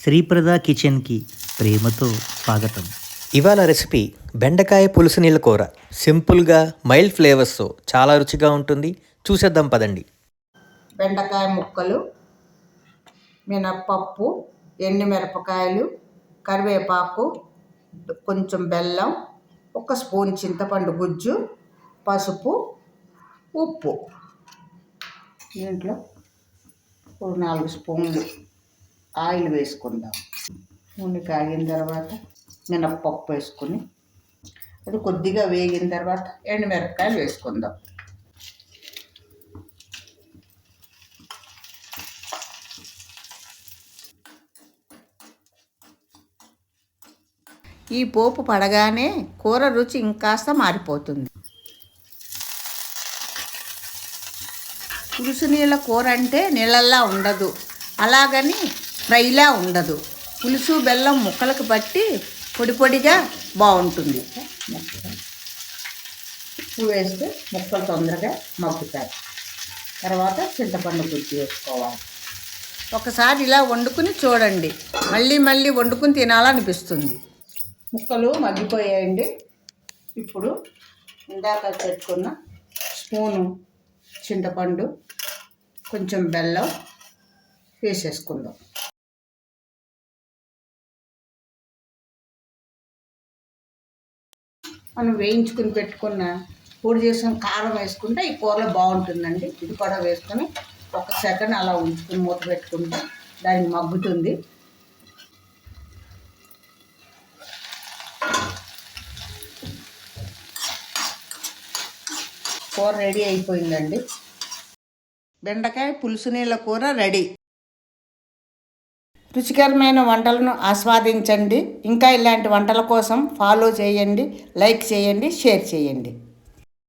శ్రీప్రద కిచెన్కి ప్రేమతో స్వాగతం. ఇవాళ రెసిపీ బెండకాయ పులుసు నీళ్ళ కూర. సింపుల్గా మైల్డ్ ఫ్లేవర్స్తో చాలా రుచిగా ఉంటుంది. చూసేద్దాం పదండి. బెండకాయ ముక్కలు, మినప్పప్పు, ఎండుమిరపకాయలు, కరివేపాకు, కొంచెం బెల్లం, 1 స్పూన్ చింతపండు గుజ్జు, పసుపు, ఉప్పు. దీంట్లో 4 స్పూన్లు ఆయిల్ వేసుకుందాం. నూనె కాగిన తర్వాత మినప్పప్పు వేసుకుని అది కొద్దిగా వేగిన తర్వాత ఎండుమిరపకాయలు వేసుకుందాం. ఈ పోపు పడగానే కూర రుచి ఇంకాస్త మారిపోతుంది. పులుసు నీళ్ళ కూర అంటే నీళ్ళల్లా ఉండదు, అలాగని ఫ్రైలా ఉండదు. పులుసు బెల్లం ముక్కలకు పట్టి పొడి పొడిగా బాగుంటుంది. ఉప్పు వేస్తే ముక్కలు తొందరగా మగ్గుతాయి. తర్వాత చింతపండు గుజ్జు వేసుకోవాలి. ఒకసారి ఇలా వండుకుని చూడండి, మళ్ళీ మళ్ళీ వండుకుని తినాలనిపిస్తుంది. ముక్కలు మగ్గిపోయాయండి. ఇప్పుడు ఇందాక పెట్టుకున్న స్పూను చింతపండు, కొంచెం బెల్లం వేసేసుకుందాం. మనం వేయించుకుని పెట్టుకున్న పొడి చేసిన కారం వేసుకుంటే ఈ కూరలో బాగుంటుందండి. ఇది కూడా వేసుకొని 1 సెకండ్ అలా ఉంచుకుని మూత పెట్టుకుంటే దానికి మగ్గుతుంది. కూర రెడీ అయిపోయిందండి. బెండకాయ పులుసు నీళ్ళ కూర రెడీ. రుచికరమైన వంటలను ఆస్వాదించండి. ఇంకా ఇలాంటి వంటల కోసం ఫాలో చేయండి, లైక్ చేయండి, షేర్ చేయండి.